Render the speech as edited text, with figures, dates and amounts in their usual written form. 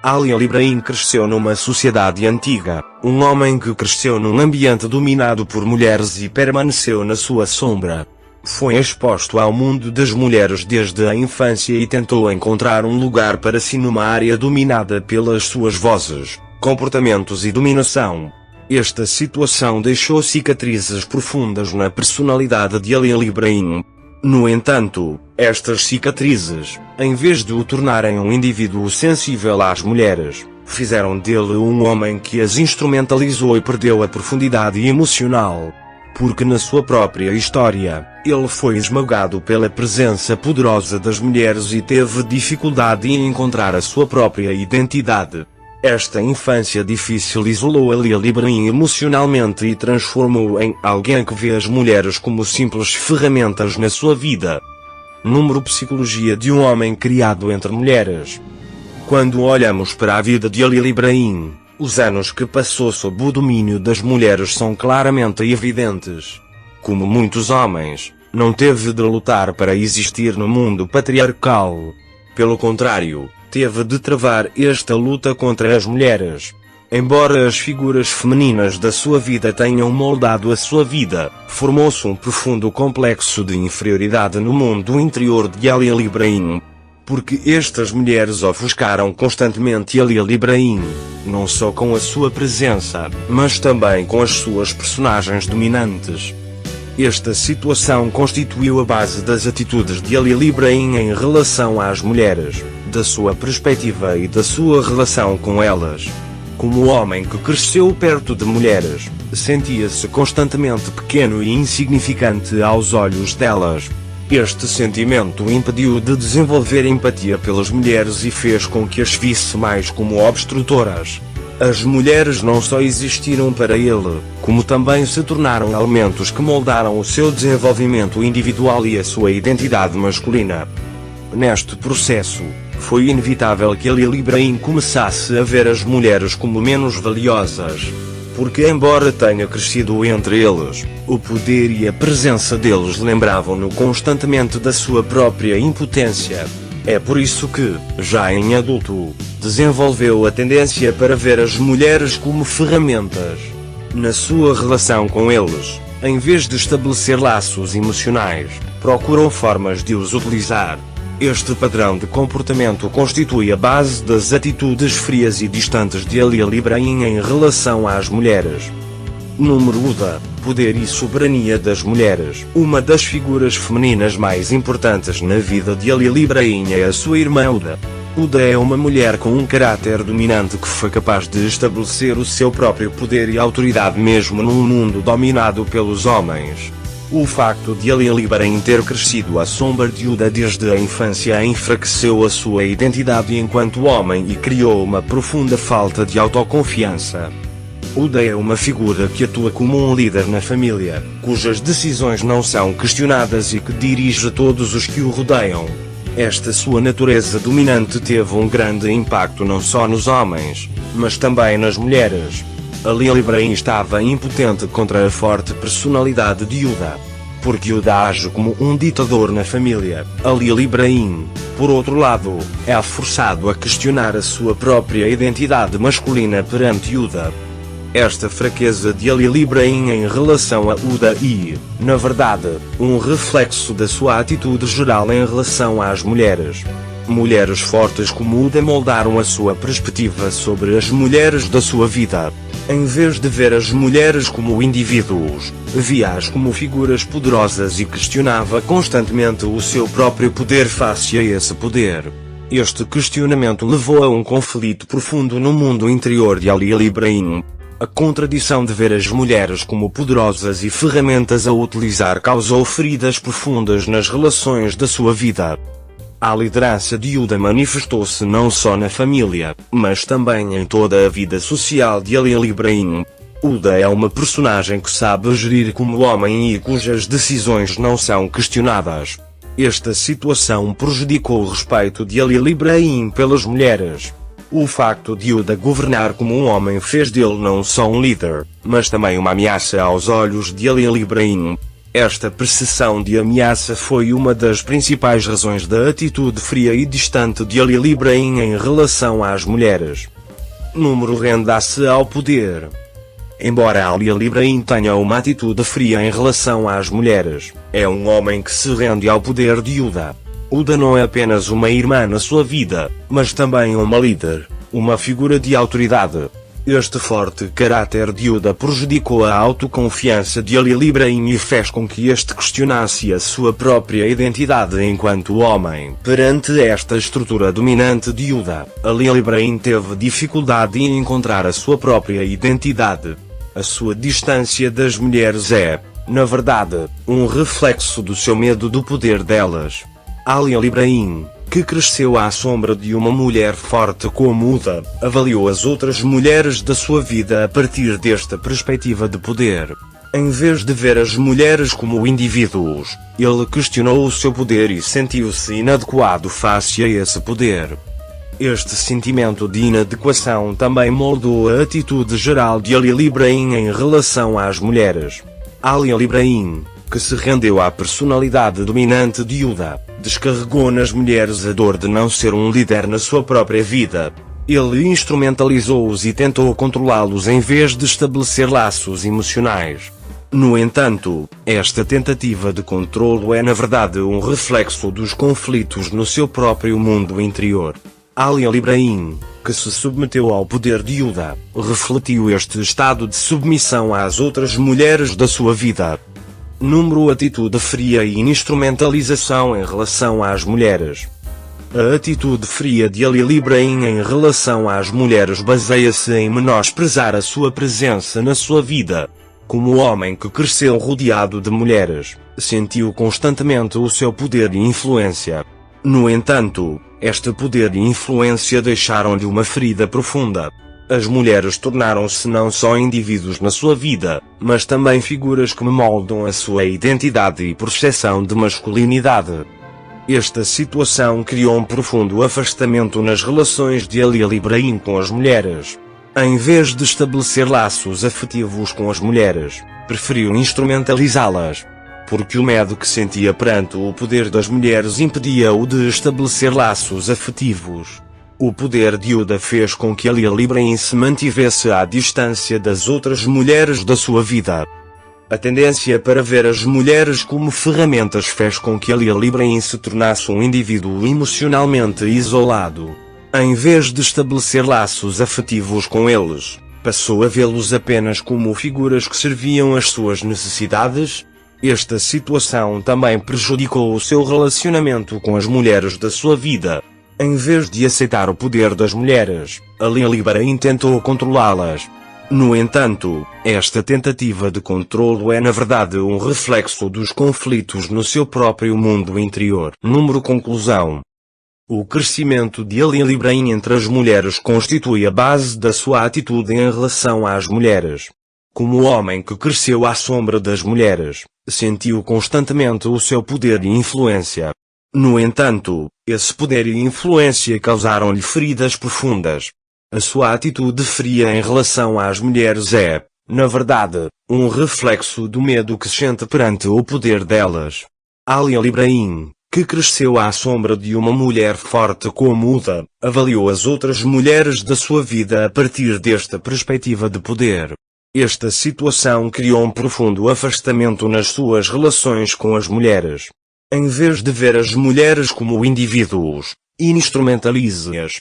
Ali Ibrahim cresceu numa sociedade antiga, um homem que cresceu num ambiente dominado por mulheres e permaneceu na sua sombra. Foi exposto ao mundo das mulheres desde a infância e tentou encontrar um lugar para si numa área dominada pelas suas vozes, comportamentos e dominação. Esta situação deixou cicatrizes profundas na personalidade de Ali Ibrahim. No entanto, estas cicatrizes, em vez de o tornarem um indivíduo sensível às mulheres, fizeram dele um homem que as instrumentalizou e perdeu a profundidade emocional. Porque na sua própria história, ele foi esmagado pela presença poderosa das mulheres e teve dificuldade em encontrar a sua própria identidade. Esta infância difícil isolou Ali Ibrahim emocionalmente e transformou-o em alguém que vê as mulheres como simples ferramentas na sua vida. Número Psicologia de um homem criado entre mulheres. Quando olhamos para a vida de Ali Ibrahim, os anos que passou sob o domínio das mulheres são claramente evidentes. Como muitos homens, não teve de lutar para existir no mundo patriarcal. Pelo contrário, teve de travar esta luta contra as mulheres. Embora as figuras femininas da sua vida tenham moldado a sua vida, formou-se um profundo complexo de inferioridade no mundo interior de Ali Ibrahim. Porque estas mulheres ofuscaram constantemente Ali Ibrahim, não só com a sua presença, mas também com as suas personagens dominantes. Esta situação constituiu a base das atitudes de Ali Ibrahim em relação às mulheres, da sua perspectiva e da sua relação com elas. Como homem que cresceu perto de mulheres, sentia-se constantemente pequeno e insignificante aos olhos delas. Este sentimento o impediu de desenvolver empatia pelas mulheres e fez com que as visse mais como obstrutoras. As mulheres não só existiram para ele, como também se tornaram elementos que moldaram o seu desenvolvimento individual e a sua identidade masculina. Neste processo, foi inevitável que Ali Ibrahim começasse a ver as mulheres como menos valiosas. Porque embora tenha crescido entre eles, o poder e a presença deles lembravam-no constantemente da sua própria impotência. É por isso que, já em adulto, desenvolveu a tendência para ver as mulheres como ferramentas. Na sua relação com eles, em vez de estabelecer laços emocionais, procurou formas de os utilizar. Este padrão de comportamento constitui a base das atitudes frias e distantes de Ali Ibrahim em relação às mulheres. Número Uda, poder e soberania das mulheres. Uma das figuras femininas mais importantes na vida de Ali Ibrahim é a sua irmã Uda. Uda é uma mulher com um caráter dominante que foi capaz de estabelecer o seu próprio poder e autoridade mesmo num mundo dominado pelos homens. O facto de Ali Ibrahim ter crescido à sombra de Uda desde a infância enfraqueceu a sua identidade enquanto homem e criou uma profunda falta de autoconfiança. Uda é uma figura que atua como um líder na família, cujas decisões não são questionadas e que dirige todos os que o rodeiam. Esta sua natureza dominante teve um grande impacto não só nos homens, mas também nas mulheres. Ali Ibrahim estava impotente contra a forte personalidade de Uda. Porque Uda age como um ditador na família, Ali Ibrahim, por outro lado, é forçado a questionar a sua própria identidade masculina perante Uda. Esta fraqueza de Ali Ibrahim em relação a Uda é, na verdade, um reflexo da sua atitude geral em relação às mulheres. Mulheres fortes como Uda moldaram a sua perspectiva sobre as mulheres da sua vida. Em vez de ver as mulheres como indivíduos, via-as como figuras poderosas e questionava constantemente o seu próprio poder face a esse poder. Este questionamento levou a um conflito profundo no mundo interior de Ali Ibrahim. A contradição de ver as mulheres como poderosas e ferramentas a utilizar causou feridas profundas nas relações da sua vida. A liderança de Uda manifestou-se não só na família, mas também em toda a vida social de Ali Ibrahim. Uda é uma personagem que sabe gerir como homem e cujas decisões não são questionadas. Esta situação prejudicou o respeito de Ali Ibrahim pelas mulheres. O facto de Uda governar como um homem fez dele não só um líder, mas também uma ameaça aos olhos de Ali Ibrahim. Esta percepção de ameaça foi uma das principais razões da atitude fria e distante de Ali Ibrahim em relação às mulheres. Número renda-se ao poder. Embora Ali Ibrahim tenha uma atitude fria em relação às mulheres, é um homem que se rende ao poder de Uda. Uda não é apenas uma irmã na sua vida, mas também uma líder, uma figura de autoridade. Este forte caráter de Uda prejudicou a autoconfiança de Ali Ibrahim e fez com que este questionasse a sua própria identidade enquanto homem. Perante esta estrutura dominante de Uda, Ali Ibrahim teve dificuldade em encontrar a sua própria identidade. A sua distância das mulheres é, na verdade, um reflexo do seu medo do poder delas. Ali Ibrahim, que cresceu à sombra de uma mulher forte como Uda, avaliou as outras mulheres da sua vida a partir desta perspectiva de poder. Em vez de ver as mulheres como indivíduos, ele questionou o seu poder e sentiu-se inadequado face a esse poder. Este sentimento de inadequação também moldou a atitude geral de Ali Ibrahim em relação às mulheres. Ali Ibrahim, que se rendeu à personalidade dominante de Uda, descarregou nas mulheres a dor de não ser um líder na sua própria vida. Ele instrumentalizou-os e tentou controlá-los em vez de estabelecer laços emocionais. No entanto, esta tentativa de controlo é na verdade um reflexo dos conflitos no seu próprio mundo interior. Ali Ibrahim, que se submeteu ao poder de Uda, refletiu este estado de submissão às outras mulheres da sua vida. Número atitude fria e instrumentalização em relação às mulheres. A atitude fria de Ali Ibrahim em relação às mulheres baseia-se em menosprezar a sua presença na sua vida. Como homem que cresceu rodeado de mulheres, sentiu constantemente o seu poder e influência. No entanto, este poder e influência deixaram-lhe uma ferida profunda. As mulheres tornaram-se não só indivíduos na sua vida, mas também figuras que moldam a sua identidade e percepção de masculinidade. Esta situação criou um profundo afastamento nas relações de Ali Ibrahim com as mulheres. Em vez de estabelecer laços afetivos com as mulheres, preferiu instrumentalizá-las. Porque o medo que sentia perante o poder das mulheres impedia-o de estabelecer laços afetivos. O poder de Uda fez com que Ali Ibrahim se mantivesse à distância das outras mulheres da sua vida. A tendência para ver as mulheres como ferramentas fez com que Ali Ibrahim se tornasse um indivíduo emocionalmente isolado. Em vez de estabelecer laços afetivos com eles, passou a vê-los apenas como figuras que serviam às suas necessidades. Esta situação também prejudicou o seu relacionamento com as mulheres da sua vida. Em vez de aceitar o poder das mulheres, Ali Ibrahim tentou controlá-las. No entanto, esta tentativa de controlo é na verdade um reflexo dos conflitos no seu próprio mundo interior. Número conclusão. O crescimento de Ali Ibrahim entre as mulheres constitui a base da sua atitude em relação às mulheres. Como homem que cresceu à sombra das mulheres, sentiu constantemente o seu poder e influência. No entanto, esse poder e influência causaram-lhe feridas profundas. A sua atitude fria em relação às mulheres é, na verdade, um reflexo do medo que sente perante o poder delas. Ali Ibrahim, que cresceu à sombra de uma mulher forte como Uda, avaliou as outras mulheres da sua vida a partir desta perspectiva de poder. Esta situação criou um profundo afastamento nas suas relações com as mulheres. Em vez de ver as mulheres como indivíduos, instrumentalize-as.